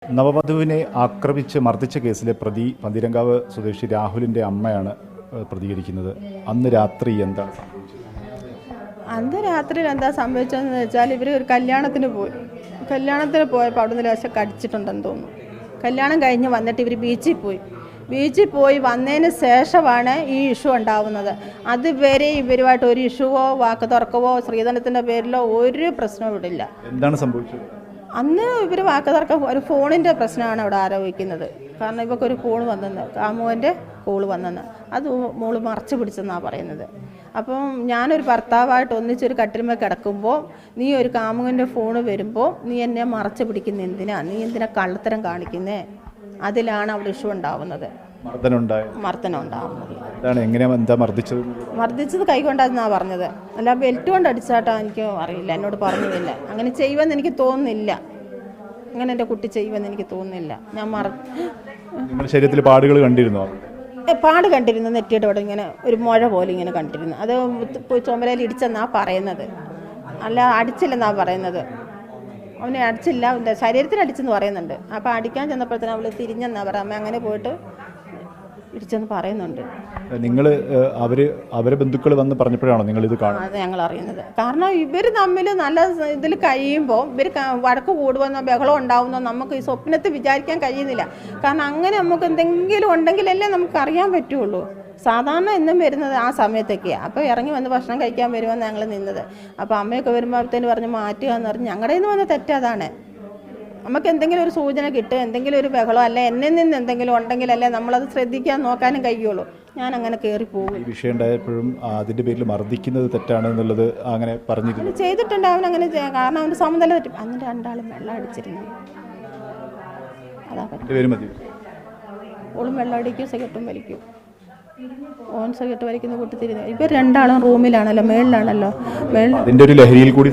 നവവധുവിനെ ആക്രമിച്ച് മർദ്ദിച്ച കേസിലെ പ്രതി പന്തീരങ്കാവ് സ്വദേശി രാഹുലിൻ്റെ അമ്മയാണ് പ്രതികരിക്കുന്നത്. അന്ന് രാത്രി എന്താണ് സംഭവിച്ചത്? അന്ന് രാത്രിയിൽ എന്താ സംഭവിച്ചതെന്ന് വെച്ചാൽ ഇവർ ഒരു കല്യാണത്തിന് പോയപ്പോൾ അവിടെ നിന്ന് ലേശം കടിച്ചിട്ടുണ്ടെന്ന് തോന്നുന്നു. കല്യാണം കഴിഞ്ഞ് വന്നിട്ട് ഇവർ ബീച്ചിൽ പോയി വന്നതിന് ശേഷമാണ് ഈ ഇഷ്യൂ ഉണ്ടാവുന്നത്. അതുവരെ ഇവരുമായിട്ട് ഒരു ഇഷ്യൂവോ വാക്ക് തർക്കമോ ശ്രീധനത്തിൻ്റെ പേരിലോ ഒരു പ്രശ്നവും ഇവിടില്ല. എന്താണ് സംഭവിച്ചത്? അന്ന് ഇവർ വാക്ക് തർക്കം ഒരു ഫോണിൻ്റെ പ്രശ്നമാണ് അവിടെ ആരോപിക്കുന്നത്. കാരണം ഇവക്കൊരു ഫോൺ വന്നെന്ന്, കാമുവിൻ്റെ കോള് വന്നെന്ന്, അത് മോള് മറച്ചു പിടിച്ചെന്നാണ് പറയുന്നത്. അപ്പം ഞാനൊരു ഭർത്താവായിട്ട് ഒന്നിച്ചൊരു കട്ടിലുമേ കിടക്കുമ്പോൾ നീ ഒരു കാമുവിൻ്റെ ഫോണ് വരുമ്പോൾ നീ എന്നെ മറച്ചു പിടിക്കുന്ന എന്തിനാ, നീ എന്തിനാ കള്ളത്തരം കാണിക്കുന്നേ? അതിലാണ് അവിടെ ഇഷ്യൂ ഉണ്ടാവുന്നത്, മർദ്ദനം ഉണ്ടാവുന്നത്. മർദ്ദിച്ചത് കൈകൊണ്ടാണെന്നാണ് പറഞ്ഞത്, അല്ല ബെൽറ്റ് കൊണ്ട് അടിച്ചാട്ടോ എനിക്ക് അറിയില്ല, എന്നോട് പറഞ്ഞില്ല. അങ്ങനെ ചെയ്യുമെന്ന് എനിക്ക് തോന്നുന്നില്ല, അങ്ങനെ എൻ്റെ കുട്ടി ചെയ്യുമെന്ന് എനിക്ക് തോന്നുന്നില്ല. ഞാൻ ശരീരത്തിൽ പാടുകൾ കണ്ടിരുന്നോ? പാട് കണ്ടിരുന്നു, നെറ്റിയുടെ അവിടെ ഇങ്ങനെ ഒരു മുഴ പോലെ ഇങ്ങനെ കണ്ടിരുന്നു. അത് ചുമലയിൽ ഇടിച്ചെന്നാ പറയുന്നത്, അല്ല അടിച്ചില്ലെന്നാ പറയുന്നത്. അവനെ അടിച്ചില്ല, ശരീരത്തിന് അടിച്ചെന്ന് പറയുന്നുണ്ട്. അപ്പോൾ അടിക്കാൻ ചെന്നപ്പോഴത്തേനും അവൾ തിരിഞ്ഞെന്നാ പറയാം. അമ്മ അങ്ങനെ പോയിട്ട് ഇടിച്ചെന്ന് പറയുന്നുണ്ട്. നിങ്ങൾ അവരെ ബന്ധുക്കൾ വന്ന് പറഞ്ഞപ്പോഴാണോ നിങ്ങൾ ഇത് കാണുന്നത്? അത് ഞങ്ങൾ അറിയുന്നത്. കാരണം ഇവർ തമ്മിൽ നല്ല ഇതിൽ കഴിയുമ്പോൾ ഇവർ വഴക്ക് കൂടുമെന്നോ ബഹളം ഉണ്ടാവുന്നോ നമുക്ക് ഈ സ്വപ്നത്തിൽ വിചാരിക്കാൻ കഴിയുന്നില്ല. കാരണം അങ്ങനെ നമുക്ക് എന്തെങ്കിലും ഉണ്ടെങ്കിലല്ലേ നമുക്ക് അറിയാൻ പറ്റുള്ളൂ. സാധാരണ എന്നും വരുന്നത് ആ സമയത്തൊക്കെയാണ്. അപ്പോൾ ഇറങ്ങി വന്ന് ഭക്ഷണം കഴിക്കാൻ വരുമെന്ന് ഞങ്ങൾ നിന്നത്. അപ്പോൾ അമ്മയൊക്കെ വരുമ്പോഴത്തേന് പറഞ്ഞ് മാറ്റുക എന്ന് പറഞ്ഞ് ഞങ്ങളുടെ നിന്ന് വന്ന തെറ്റതാണ്. നമുക്ക് എന്തെങ്കിലും ഒരു സൂചന കിട്ടും, എന്തെങ്കിലും ഒരു ബഹളം അല്ലെ എന്നിൽ നിന്ന് എന്തെങ്കിലും ഉണ്ടെങ്കിലല്ലേ നമ്മളത് ശ്രദ്ധിക്കാൻ നോക്കാനും കഴിയുള്ളൂ. ഞാൻ അങ്ങനെ കയറിപ്പോകും. ഈ വിഷയം ഉണ്ടായപ്പോഴും അതിൻ്റെ പേരിൽ മർദ്ദിക്കുന്നത് തെറ്റാണെന്നുള്ളത് അങ്ങനെ പറഞ്ഞിരുന്നു. ചെയ്തിട്ടുണ്ട് അവൻ അങ്ങനെ. കാരണം അവൻ്റെ സമനില തെറ്റും. അന്ന് രണ്ടാളും വെള്ളം അടിച്ചിരുന്നു. അതാ ഓളും വെള്ളം അടിക്കും, സിഗരറ്റും വലിക്കും. ഓൻ സിഗരറ്റ് വലിക്കുന്ന കൂട്ടത്തിരുന്ന് ഇവർ രണ്ടാളും റൂമിലാണല്ലോ, മേളിലാണല്ലോ. ലഹരിയിൽ കൂടി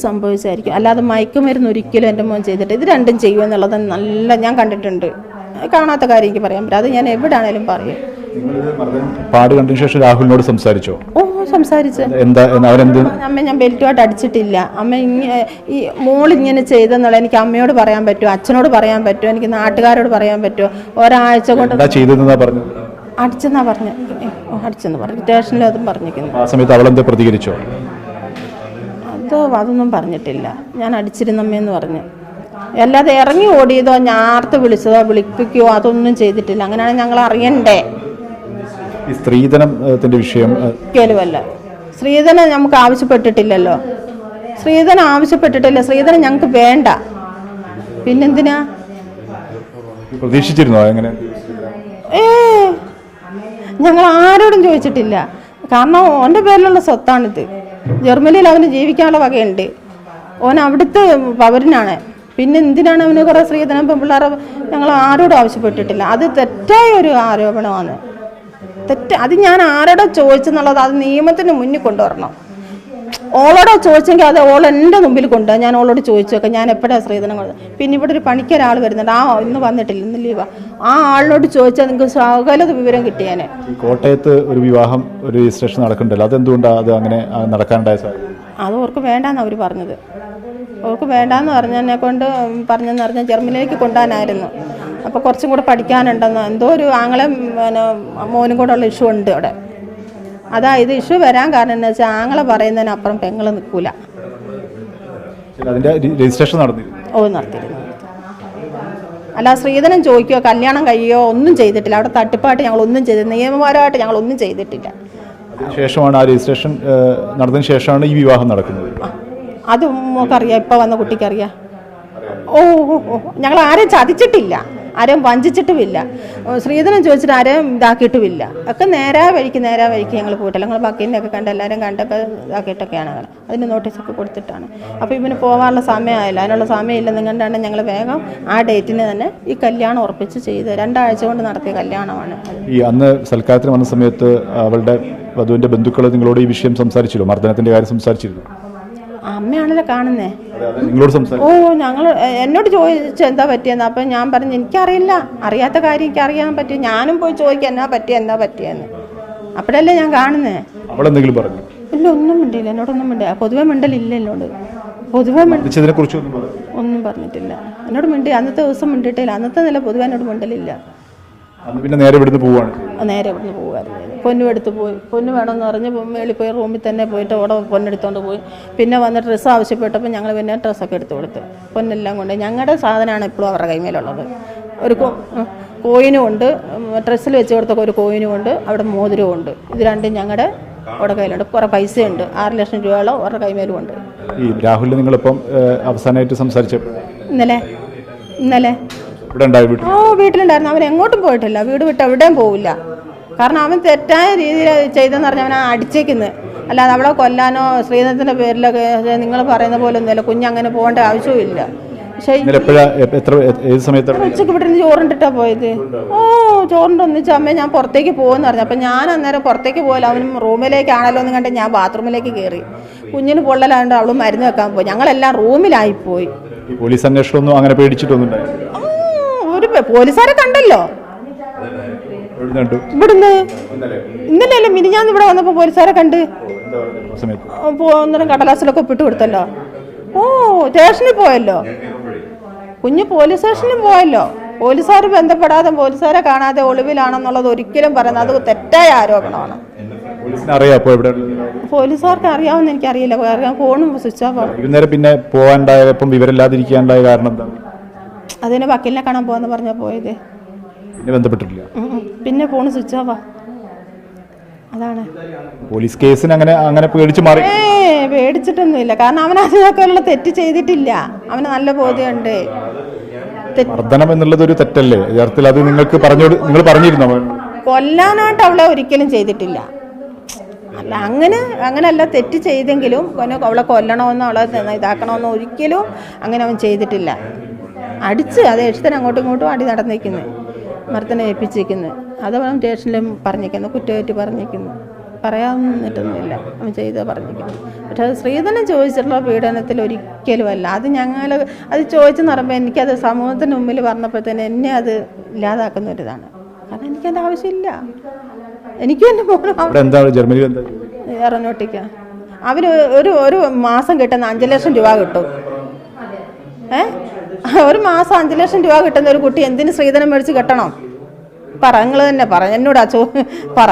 സംഭവിച്ചായിരിക്കും, അല്ലാതെ മയക്കുമരുന്ന് ഒരിക്കലും എൻ്റെ മോൻ ചെയ്തിട്ട്. ഇത് രണ്ടും ചെയ്യുമെന്നുള്ളത് നല്ല ഞാൻ കണ്ടിട്ടുണ്ട്. കാണാത്ത കാര്യം എനിക്ക് പറയാൻ പറ്റില്ല, അത് ഞാൻ എവിടെയാണേലും പറയും. പാട് കണ്ടതിന് ശേഷം രാഹുലിനോട് സംസാരിച്ചോ? ഓ സംസാരിച്ച്. അമ്മ ഞാൻ ബെൽറ്റുമായിട്ട് അടിച്ചിട്ടില്ല, അമ്മ ഈ മോളിങ്ങനെ ചെയ്തെന്നുള്ള എനിക്ക് അമ്മയോട് പറയാൻ പറ്റുമോ, അച്ഛനോട് പറയാൻ പറ്റുമോ, എനിക്ക് നാട്ടുകാരോട് പറയാൻ പറ്റുമോ? ഒരാഴ്ച കൊണ്ട് അടിച്ചെന്നാ പറഞ്ഞു, അടിച്ചെന്ന് പറഞ്ഞു. സ്റ്റേഷനിൽ അതും പറഞ്ഞിരിക്കുന്നു. ആ സമയത്ത് അവളെന്താ പ്രതികരിച്ചോ? അതൊന്നും പറഞ്ഞിട്ടില്ല. ഞാൻ അടിച്ചിരുന്നമ്മയെന്ന് പറഞ്ഞു. അല്ലാതെ ഇറങ്ങി ഓടിയതോ ഞാർത്ത് വിളിച്ചതോ വിളിപ്പിക്കുകയോ അതൊന്നും ചെയ്തിട്ടില്ല. അങ്ങനെയാണ് ഞങ്ങൾ അറിയണ്ടേ. സ്ത്രീധനത്തിന്റെ വിഷയം ഒരിക്കലുമല്ല. സ്ത്രീധനം നമുക്ക് ആവശ്യപ്പെട്ടിട്ടില്ലല്ലോ. സ്ത്രീധനം ആവശ്യപ്പെട്ടിട്ടില്ല. സ്ത്രീധനം ഞങ്ങൾക്ക് വേണ്ട. പിന്നെന്തിനാ? പ്രതീക്ഷിച്ചിരുന്നോ? എങ്ങനെ? ഞങ്ങൾ ആരോടും ചോദിച്ചിട്ടില്ല. കാരണം ഓൻ്റെ പേരിലുള്ള സ്വത്താണിത്. ജർമ്മനിയിൽ അവന് ജീവിക്കാനുള്ള വകയുണ്ട്. ഓൻ അവിടുത്തെ പൗരനാണ്. പിന്നെ എന്തിനാണ് അവന് കുറേ സ്ത്രീധനം പെൺപിള്ളേരെ? ഞങ്ങൾ ആരോടും ആവശ്യപ്പെട്ടിട്ടില്ല. അത് തെറ്റായ ഒരു ആരോപണമാണ്. അത് ഞാൻ ആരോടോ ചോദിച്ചെന്നുള്ളത് അത് നിയമത്തിന് മുന്നിൽ കൊണ്ടുവരണം. ഓളോടോ ചോദിച്ചെങ്കിൽ അത് ഓൾ എൻ്റെ മുമ്പിൽ കൊണ്ടുപോകാം. ഞാൻ ഓളോട് ചോദിച്ചു നോക്കാം ഞാൻ എപ്പോഴാണ് സ്ത്രീധനം കൊടുത്തത്. പിന്നെ ഇവിടെ ഒരു പണിക്കൊരാൾ വരുന്നുണ്ട്, ഇന്ന് വന്നിട്ടില്ല, ഇന്ന് ലീവാ. ആ ആളിനോട് ചോദിച്ചാൽ നിങ്ങൾക്ക് സകല വിവരം കിട്ടിയാനെ. കോട്ടയത്ത് ഒരു വിവാഹം, ഒരു രജിസ്ട്രേഷൻ നടക്കണ്ടല്ലോ, അതെന്തുകൊണ്ടാണ് അത് അങ്ങനെ നടക്കാനുണ്ടായ സാഹചര്യം? അത് അവർക്ക് വേണ്ടാന്ന് അവർ പറഞ്ഞത്. അവർക്ക് വേണ്ടാന്ന് പറഞ്ഞതിനെ കൊണ്ട് പറഞ്ഞെന്ന് പറഞ്ഞാൽ ജർമ്മനിയിലേക്ക് കൊണ്ടുപോകാനായിരുന്നു. അപ്പോൾ കുറച്ചും കൂടെ പഠിക്കാനുണ്ടെന്ന് എന്തോ ഒരു ആങ്ങളെ മോനും കൂടെ ഉള്ള ഇഷ്യൂ ഉണ്ട് അവിടെ. അതായത് ഇഷ്യൂ വരാൻ കാരണം എന്ന് വെച്ചാൽ ആങ്ങളെ പറയുന്നതിനപ്പുറം പെങ്ങൾ നിൽക്കൂല. നടത്തിയിരുന്നു. അല്ല സ്ത്രീധനം ചോദിക്കുകയോ കല്യാണം കഴിയോ ഒന്നും ചെയ്തിട്ടില്ല. അവിടെ തട്ടിപ്പായിട്ട് ഞങ്ങൾ ഒന്നും ചെയ്തിട്ടില്ല, നിയമപരമായിട്ട് ഞങ്ങൾ ഒന്നും ചെയ്തിട്ടില്ല. ശേഷമാണ് ആ രജിസ്ട്രേഷൻ നടന്നതിന് ശേഷമാണ് ഈ വിവാഹം നടക്കുന്നത്. അത് നമുക്കറിയാം, ഇപ്പം വന്ന കുട്ടിക്കറിയാം. ഞങ്ങൾ ആരെയും ചതിച്ചിട്ടില്ല, ആരെയും വഞ്ചിച്ചിട്ടുമില്ല, സ്ത്രീധനം ചോദിച്ചിട്ട് ആരെയും ഇതാക്കിയിട്ടുമില്ല. ഒക്കെ നേരാ വഴിക്ക് ഞങ്ങൾ പോയിട്ടില്ല. ഞങ്ങൾ വക്കീലിനെയൊക്കെ കണ്ട് എല്ലാവരും കണ്ടൊക്കെ ഇതാക്കിയിട്ടൊക്കെയാണ് അതിന് നോട്ടീസൊക്കെ കൊടുത്തിട്ടാണ്. അപ്പോൾ ഇവന് പോകാനുള്ള സമയമായില്ല, അതിനുള്ള സമയമില്ലെന്ന് കണ്ടാണ് ഞങ്ങൾ വേഗം ആ ഡേറ്റിന് തന്നെ ഈ കല്യാണം ഉറപ്പിച്ച് ചെയ്ത് 2 ആഴ്ച കൊണ്ട് നടത്തിയ കല്യാണമാണ്. ഈ അന്ന് സൽക്കാരത്തിന് വന്ന സമയത്ത് അവളുടെ വധുവിൻ്റെ ബന്ധുക്കൾ നിങ്ങളോട് ഈ വിഷയം സംസാരിച്ചില്ലോ? മർദ്ദനത്തിൻ്റെ കാര്യം സംസാരിച്ചിരുന്നു? അമ്മയാണല്ലോ കാണുന്നേ. ഞങ്ങൾ എന്നോട് ചോദിച്ചു എന്താ പറ്റിയെന്ന്. അപ്പം ഞാൻ പറഞ്ഞു എനിക്കറിയില്ല, അറിയാത്ത കാര്യം എനിക്ക് അറിയാൻ പറ്റും. ഞാനും പോയി ചോദിക്കാം എന്നാ പറ്റിയെന്ന്. അപ്പോഴല്ലേ ഞാൻ കാണുന്നേ. അവളെന്തെങ്കിലും പറഞ്ഞു? ഇല്ല, ഒന്നും മിണ്ടില്ല, എന്നോടൊന്നും മിണ്ടില്ല. പൊതുവെ മിണ്ടലില്ല എന്നോട്. പൊതുവെ മർദ്ദിച്ചതിനെ കുറിച്ചൊന്നും പറഞ്ഞു ഒന്നും പറഞ്ഞിട്ടില്ല. എന്നോട് അന്നത്തെ ദിവസം മിണ്ടിയിട്ടില്ല. അന്നത്തെ നില പൊതുവെ എന്നോട് മിണ്ടലില്ല. അന്ന് പിന്നെ നേരെ ഇവിടുന്ന് പോവാണ്. നേരെ ഇവിടുന്ന് പോകുമായിരുന്നു. പൊന്നും എടുത്ത് പോയി. പൊന്ന് വേണമെന്ന് പറഞ്ഞ് മേളിൽ പോയി റൂമിൽ തന്നെ പോയിട്ട് അവിടെ പൊന്നെടുത്തോണ്ട് പോയി. പിന്നെ വന്ന് ഡ്രസ്സ് ആവശ്യപ്പെട്ടപ്പോൾ ഞങ്ങൾ പിന്നെ ഡ്രസ്സൊക്കെ എടുത്ത് കൊടുത്തു. പൊന്നെല്ലാം കൊണ്ട് ഞങ്ങളുടെ സാധനമാണ് ഇപ്പോഴും അവരുടെ കൈമേലുള്ളത്. ഒരു കോയിനും ഉണ്ട്, ഡ്രസ്സിൽ വെച്ച് കൊടുത്തൊക്കെ ഒരു കോയിനും ഉണ്ട്, അവിടെ മോതിരവും ഉണ്ട്. ഇത് രണ്ടും ഞങ്ങളുടെ അവിടെ കയ്യിലുണ്ട്. കുറേ പൈസയുണ്ട്, 6 ലക്ഷം രൂപയോളം അവരുടെ കൈമേലും ഉണ്ട്. ഈ രാഹുലിനെ നിങ്ങളിപ്പം അവസാനമായിട്ട് സംസാരിച്ചപ്പോൾ ഇന്നലെ ഇവിടെ ഉണ്ടായി വീട്ടിൽ? വീട്ടിലുണ്ടായിരുന്നു. അവൻ എങ്ങോട്ടും പോയിട്ടില്ല. വീട് വിട്ട് എവിടെയും പോവില്ല. കാരണം അവൻ തെറ്റായ രീതിയിൽ ചെയ്തെന്ന് പറഞ്ഞാൽ അവനെ അടിച്ചേക്കുന്നത്. അല്ലാതെ അവളെ കൊല്ലാനോ ശ്രീധരത്തിൻ്റെ പേരിലൊക്കെ നിങ്ങൾ പറയുന്ന പോലെ ഒന്നുമില്ല. കുഞ്ഞങ്ങനെ പോകേണ്ട ആവശ്യവുമില്ല. പക്ഷേ ഉച്ചയ്ക്ക് ഇവിടെ നിന്ന് ചോറുണ്ടിട്ടാ പോയത്. ചോറിൻ്റെ ഒന്നിച്ച് അമ്മേ ഞാൻ പുറത്തേക്ക് പോകുമെന്ന് പറഞ്ഞു. അപ്പം ഞാൻ അന്നേരം പുറത്തേക്ക് പോയില്ല. അവനും റൂമിലേക്കാണല്ലോ എന്ന് കണ്ട് ഞാൻ ബാത്റൂമിലേക്ക് കയറി. കുഞ്ഞിന് പൊള്ളലാണ്ട് അവളും മരുന്ന് വെക്കാൻ പോയി. ഞങ്ങളെല്ലാം റൂമിലായിപ്പോയി. പോലീസ് അന്വേഷണമൊന്നും അങ്ങനെ പേടിച്ചിട്ടൊന്നും ഒരു പോലീസുകാരെ കണ്ടല്ലോ ഇവിടുന്ന്. ഇന്നലെ മിനിഞ്ഞാന്ന് ഇവിടെ വന്നപ്പോൾ പോലീസുകാരെ കണ്ട് ഒന്നരം കടലാസിലൊക്കെ ഒപ്പിട്ട് കൊടുത്തല്ലോ. സ്റ്റേഷനിൽ പോയല്ലോ കുഞ്ഞ്, പോലീസ് സ്റ്റേഷനിൽ പോയല്ലോ. പോലീസുകാർ ബന്ധപ്പെടാതെ പോലീസുകാരെ കാണാതെ ഒളിവിലാണെന്നുള്ളത് ഒരിക്കലും പറയുന്നത് അത് തെറ്റായ ആരോപണമാണ്. പോലീസുകാർക്ക് അറിയാമെന്ന് എനിക്കറിയില്ല. കാരണം ഫോണും സ്വിച്ച് ഓഫ് ആണ്. പിന്നെ പോകാണ്ടായപ്പം വിവരമില്ലാതിരിക്കാണ്ടായ കാരണം എന്താ? അതിന് വക്കീലിനെ കാണാൻ പോകാന്ന് പറഞ്ഞാൽ പോയത്. പിന്നെ ബന്ധപ്പെട്ടിട്ടില്ല. പിന്നെ ഫോണ് സ്വിച്ച് ഓഫാ. അതാണ് പോലീസ് കേസിന് അങ്ങനെ പേടിച്ച് മാറി. പേടിച്ചിട്ടൊന്നുമില്ല. കാരണം അവൻ അതിനൊക്കെയുള്ള തെറ്റ് ചെയ്തിട്ടില്ല. അവന് നല്ല ബോധ്യമുണ്ട്. മർദ്ദനം എന്നുള്ളത് ഒരു തെറ്റല്ലേ യഥാർത്ഥത്തിൽ? അത് നിങ്ങൾ പറഞ്ഞിരുന്നോ? കൊല്ലാനായിട്ട് അവളെ ഒരിക്കലും ചെയ്തിട്ടില്ല. അല്ല അങ്ങനെയല്ല തെറ്റ് ചെയ്തെങ്കിലും അവളെ കൊല്ലണമെന്നോ അവളെ ഇതാക്കണമെന്നോ ഒരിക്കലും അങ്ങനെ അവൻ ചെയ്തിട്ടില്ല. അടിച്ച് അത് എഴുത്തന്നെ അങ്ങോട്ടും ഇങ്ങോട്ടും അടി നടന്നിരിക്കുന്നത്, മർദ്ദനം ഏൽപ്പിച്ചിരിക്കുന്നത്. അത് അവൻ സ്റ്റേഷനിലും പറഞ്ഞിരിക്കുന്നു, കുറ്റമായിട്ട് പറഞ്ഞിരിക്കുന്നു. പറയാമെന്നിട്ടൊന്നുമില്ല, അവൻ ചെയ്ത് പറഞ്ഞിരിക്കുന്നു. പക്ഷെ അത് ശ്രീധരൻ ചോദിച്ചിട്ടുള്ള പീഡനത്തിൽ ഒരിക്കലും അല്ല. അത് ചോദിച്ചെന്ന് പറയുമ്പോൾ എനിക്കത് സമൂഹത്തിന് മുമ്പിൽ പറഞ്ഞപ്പോഴത്തേന് എന്നെ അത് ഇല്ലാതാക്കുന്ന ഒരിതാണ്. കാരണം എനിക്കതിൻ്റെ ആവശ്യമില്ല. എനിക്കും എൻ്റെ മോനും എറണോട്ടിക്ക അവർ ഒരു മാസം കിട്ടുന്ന 5 ലക്ഷം രൂപ കിട്ടും. ഒരു മാസം 5 ലക്ഷം രൂപ കിട്ടുന്ന ഒരു കുട്ടി എന്തിന് ശ്രീധരൻ മേടിച്ച് കെട്ടണം? പറ, നിങ്ങൾ തന്നെ പറ, എന്നോടാ പറ.